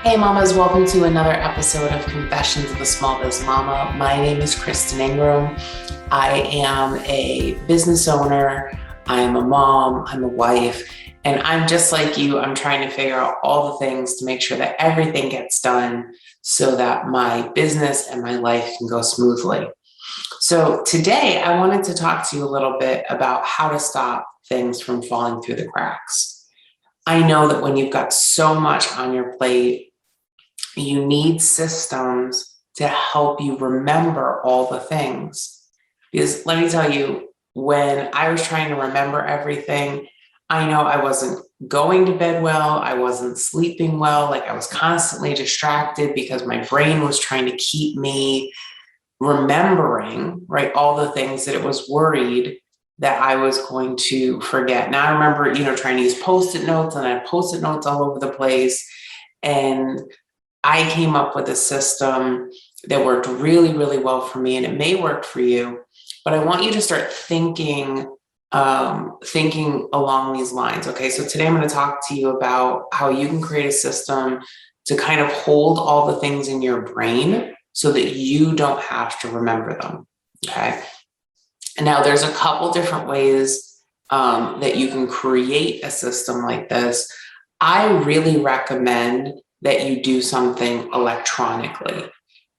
Hey mamas, welcome to another episode of Confessions of a Small Biz Mama. My name is Kristen Ingram. I am a business owner, I'm a mom, I'm a wife, and I'm just like you. I'm trying to figure out all the things to make sure that everything gets done so that my business and my life can go smoothly. So today I wanted to talk to you a little bit about how to stop things from falling through the cracks. I know that when you've got so much on your plate, you need systems to help you remember all the things. Because let me tell you, when I was trying to remember everything, I know I wasn't going to bed well. I wasn't sleeping well. Like I was constantly distracted because my brain was trying to keep me remembering, right, all the things that it was worried that I was going to forget. Now I remember, trying to use Post-it notes, and I had Post-it notes all over the place. And I came up with a system that worked really, really well for me, and it may work for you, but I want you to start thinking along these lines. Okay, so today I'm going to talk to you about how you can create a system to kind of hold all the things in your brain so that you don't have to remember them. Okay, and now there's a couple different ways that you can create a system like this. I really recommend that you do something electronically,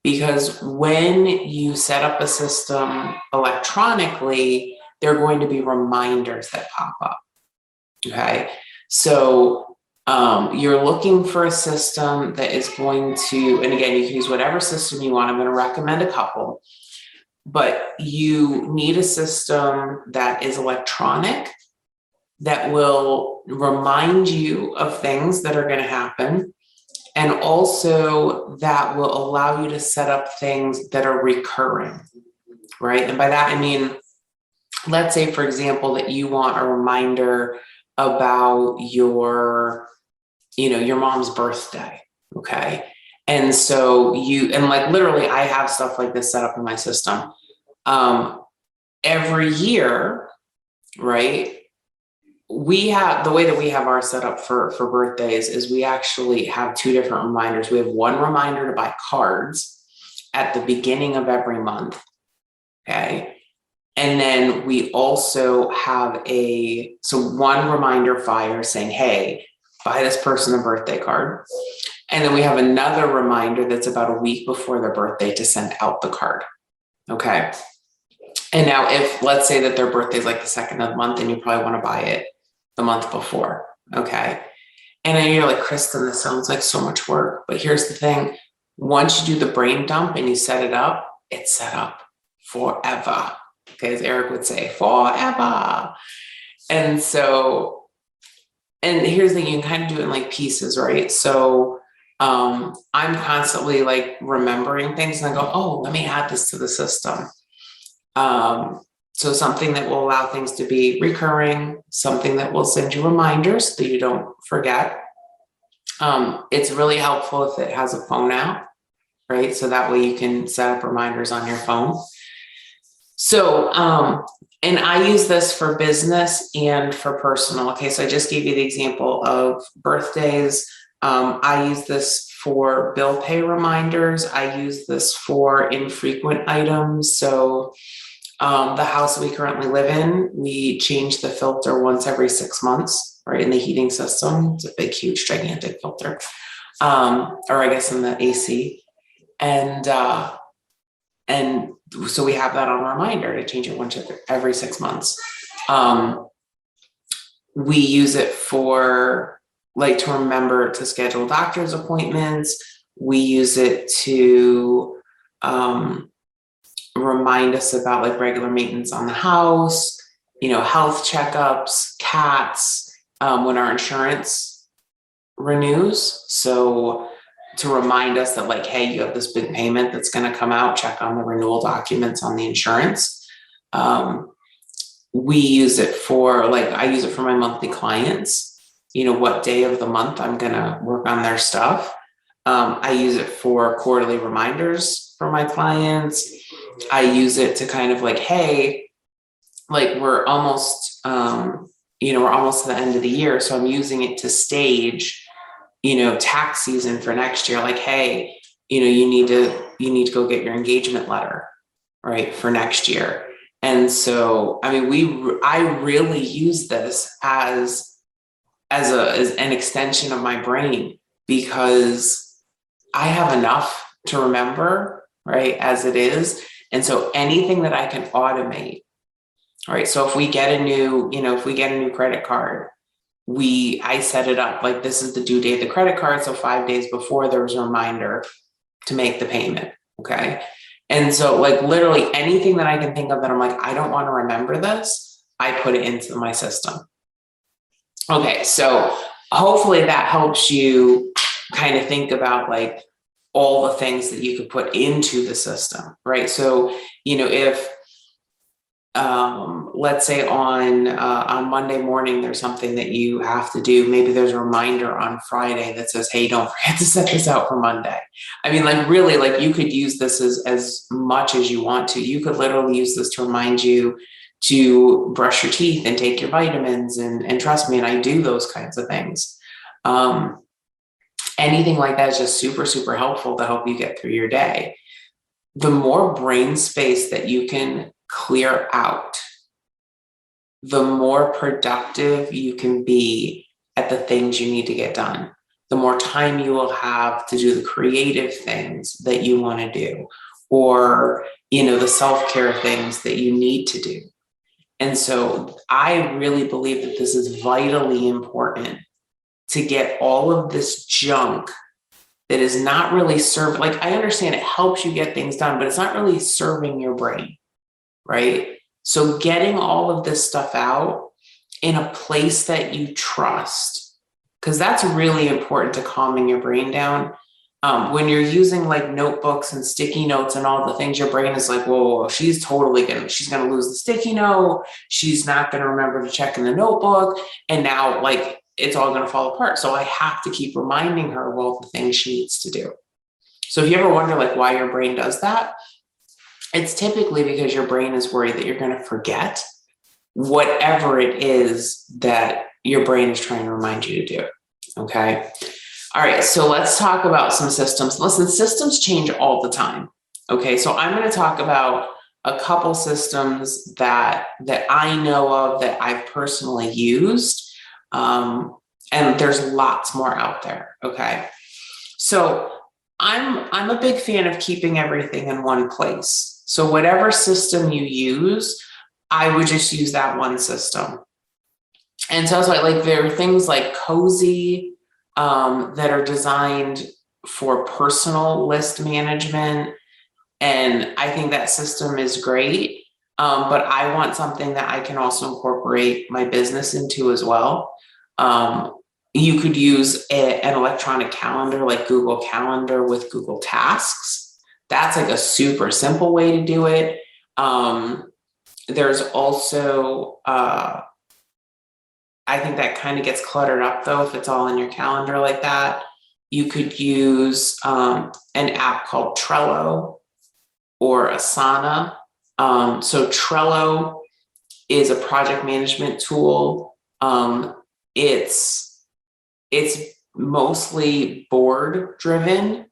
because when you set up a system electronically, there are going to be reminders that pop up. Okay, so you're looking for a system that is going to, and again, you can use whatever system you want. I'm going to recommend a couple, but you need a system that is electronic, that will remind you of things that are going to happen, and also that will allow you to set up things that are recurring, right? And by that, I mean, let's say, for example, that you want a reminder about your mom's birthday, okay? And so like literally, I have stuff like this set up in my system. Every year, right? We have, the way that we have our set up for birthdays is we actually have two different reminders. We have one reminder to buy cards at the beginning of every month. Okay. And then we also have one reminder fire saying, hey, buy this person a birthday card. And then we have another reminder that's about a week before their birthday to send out the card. Okay. And now if, let's say that their birthday is like the second of the month, and you probably want to buy it the month before. Okay. And then you're like, Kristen, this sounds like so much work. But here's the thing. Once you do the brain dump and you set it up, it's set up forever. Okay. As Eric would say, forever. And so, and here's the thing, you can kind of do it in like pieces, right? So I'm constantly like remembering things, and I go, oh, let me add this to the system. So something that will allow things to be recurring, something that will send you reminders so that you don't forget. It's really helpful if it has a phone app, right? So that way you can set up reminders on your phone. So, and I use this for business and for personal. Okay, so I just gave you the example of birthdays. I use this for bill pay reminders. I use this for infrequent items. So the house we currently live in, we change the filter once every 6 months, right? In the heating system. It's a big, huge, gigantic filter. Or I guess in the AC. And so we have that on a reminder to change it once every 6 months. We use it for like to remember to schedule doctor's appointments. We use it to remind us about like regular maintenance on the house, health checkups, cats, when our insurance renews. So to remind us that like, hey, you have this big payment that's going to come out, check on the renewal documents on the insurance. We use it for like, I use it for my monthly clients, what day of the month I'm going to work on their stuff. I use it for quarterly reminders for my clients. I use it to kind of like, hey, like we're almost to the end of the year. So I'm using it to stage, tax season for next year, like, hey, you need to go get your engagement letter, right, for next year. And so, I mean, I really use this as an extension of my brain, because I have enough to remember, right, as it is. And so anything that I can automate, right? So if we get a new credit card, I set it up like, this is the due date of the credit card. So 5 days before, there was a reminder to make the payment. Okay. And so, like, literally anything that I can think of that I'm like, I don't want to remember this, I put it into my system. Okay. So hopefully that helps you kind of think about like all the things that you could put into the system, right? So, if let's say on Monday morning, there's something that you have to do. Maybe there's a reminder on Friday that says, hey, don't forget to set this out for Monday. I mean, like, really, like, you could use this as much as you want to. You could literally use this to remind you to brush your teeth and take your vitamins. And trust me, and I do those kinds of things. Anything like that is just super, super helpful to help you get through your day. The more brain space that you can clear out, the more productive you can be at the things you need to get done. The more time you will have to do the creative things that you want to do, or, the self-care things that you need to do. And so I really believe that this is vitally important, to get all of this junk that is not really serving. Like, I understand it helps you get things done, but it's not really serving your brain, right? So getting all of this stuff out in a place that you trust, because that's really important to calming your brain down. When you're using like notebooks and sticky notes and all the things, your brain is like, whoa, she's going to lose the sticky note. She's not going to remember to check in the notebook. And now, like, it's all going to fall apart. So I have to keep reminding her of all the things she needs to do. So if you ever wonder like why your brain does that, it's typically because your brain is worried that you're going to forget whatever it is that your brain is trying to remind you to do. Okay. All right. So let's talk about some systems. Listen, systems change all the time. Okay. So I'm going to talk about a couple systems that I know of, that I've personally used. And there's lots more out there. Okay. So I'm a big fan of keeping everything in one place. So whatever system you use, I would just use that one system. And so I was like there are things like Cozy, that are designed for personal list management. And I think that system is great. But I want something that I can also incorporate my business into as well. You could use an electronic calendar like Google Calendar with Google Tasks. That's like a super simple way to do it. There's also, I think that kind of gets cluttered up though, if it's all in your calendar like that. You could use an app called Trello or Asana. So Trello is a project management tool. It's mostly board driven.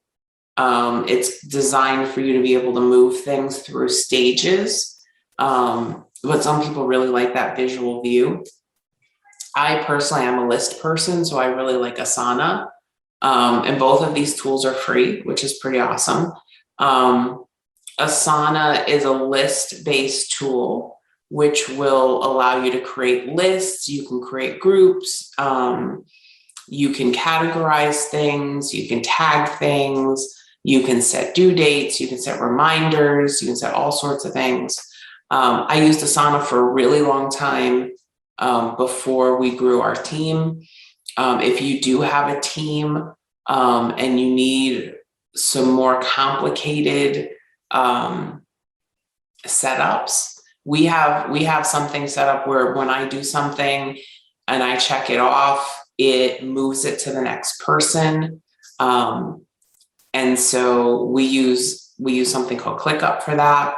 It's designed for you to be able to move things through stages. But some people really like that visual view. I personally am a list person, so I really like Asana. And both of these tools are free, which is pretty awesome. Asana is a list-based tool, which will allow you to create lists. You can create groups. You can categorize things. You can tag things. You can set due dates. You can set reminders. You can set all sorts of things. I used Asana for a really long time before we grew our team. If you do have a team and you need some more complicated setups, we have something set up where when I do something and I check it off, it moves it to the next person. And so we use something called ClickUp for that.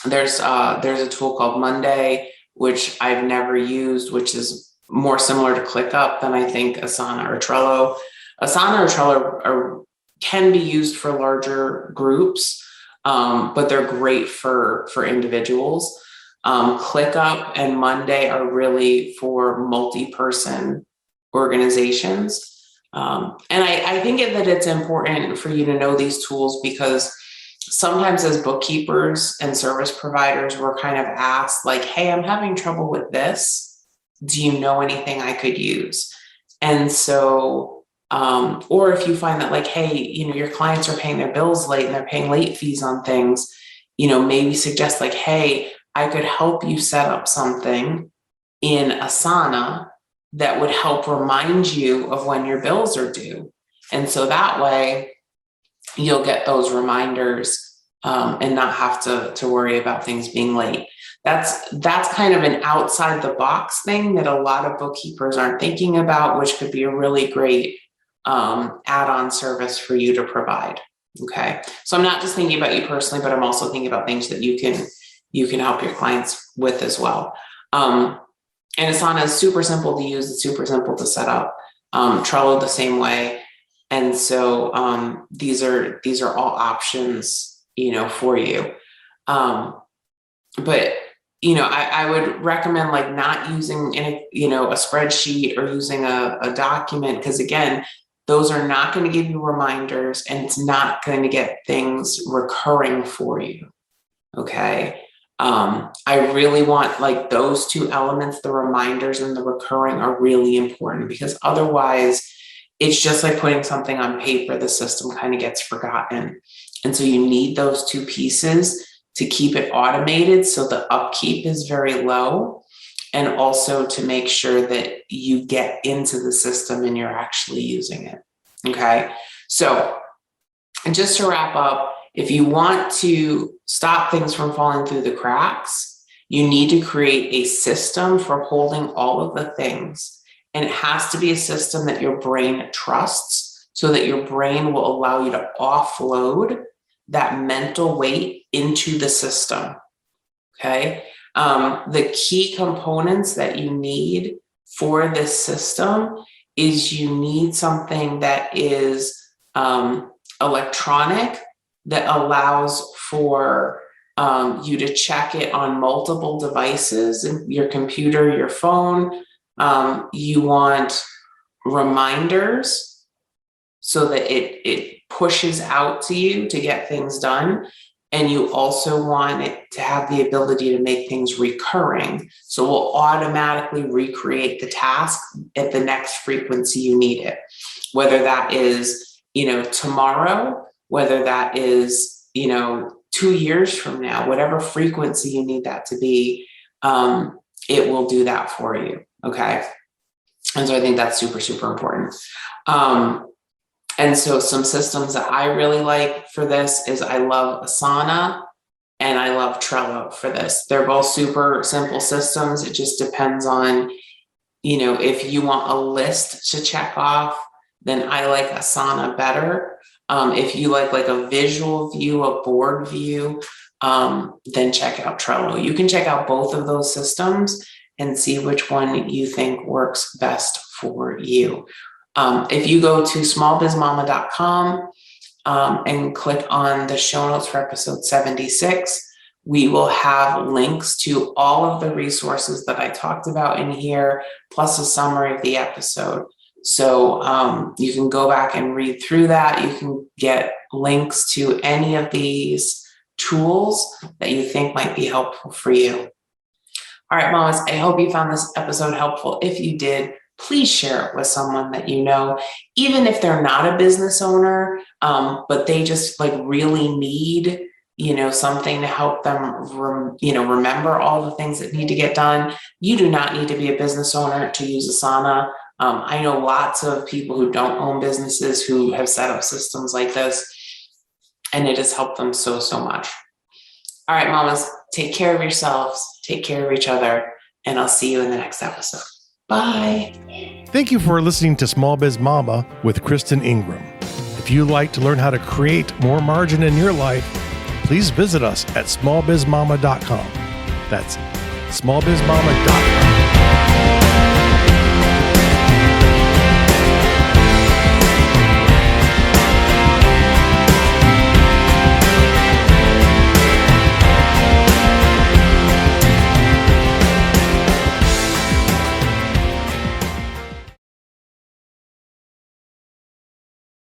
There's a tool called Monday, which I've never used, which is more similar to ClickUp than I think Asana or Trello. Asana or Trello can be used for larger groups, but they're great for individuals. ClickUp and Monday are really for multi-person organizations. And I think that it's important for you to know these tools, because sometimes as bookkeepers and service providers, we're kind of asked like, hey, I'm having trouble with this. Do you know anything I could use? And so, or if you find that like, hey, your clients are paying their bills late and they're paying late fees on things, maybe suggest like, hey, I could help you set up something in Asana that would help remind you of when your bills are due. And so that way you'll get those reminders and not have to worry about things being late. That's kind of an outside the box thing that a lot of bookkeepers aren't thinking about, which could be a really great add-on service for you to provide. Okay. So I'm not just thinking about you personally, but I'm also thinking about things that you can help your clients with as well. And Asana is super simple to use. It's super simple to set up. Trello the same way. And so these are all options, for you. But I would recommend like not using a spreadsheet or using a document, because again, those are not going to give you reminders, and it's not going to get things recurring for you. Okay. I really want like those two elements, the reminders and the recurring, are really important, because otherwise it's just like putting something on paper. The system kind of gets forgotten. And so you need those two pieces to keep it automated, so the upkeep is very low, and also to make sure that you get into the system and you're actually using it. Okay. So just to wrap up, if you want to stop things from falling through the cracks, you need to create a system for holding all of the things. And it has to be a system that your brain trusts, so that your brain will allow you to offload that mental weight into the system. Okay. The key components that you need for this system is you need something that is electronic, that allows for you to check it on multiple devices, your computer, your phone. You want reminders so that it pushes out to you to get things done. And you also want it to have the ability to make things recurring. So we'll automatically recreate the task at the next frequency you need it. Whether that is, tomorrow, whether that is, 2 years from now, whatever frequency you need that to be, it will do that for you. Okay. And so I think that's super, super important. And so some systems that I really like for this is I love Asana and I love Trello for this. They're both super simple systems. It just depends on, if you want a list to check off, then I like Asana better. If you like a visual view, a board view, then check out Trello. You can check out both of those systems and see which one you think works best for you. If you go to smallbizmama.com and click on the show notes for episode 76, we will have links to all of the resources that I talked about in here, plus a summary of the episode. So you can go back and read through that. You can get links to any of these tools that you think might be helpful for you. All right, mamas, I hope you found this episode helpful. If you did, please share it with someone that you know, even if they're not a business owner, but they just really need, something to help them, remember all the things that need to get done. You do not need to be a business owner to use Asana. I know lots of people who don't own businesses who have set up systems like this, and it has helped them so, so much. All right, mamas, take care of yourselves, take care of each other, and I'll see you in the next episode. Bye. Thank you for listening to Small Biz Mama with Kristen Ingram. If you'd like to learn how to create more margin in your life, please visit us at smallbizmama.com. That's smallbizmama.com.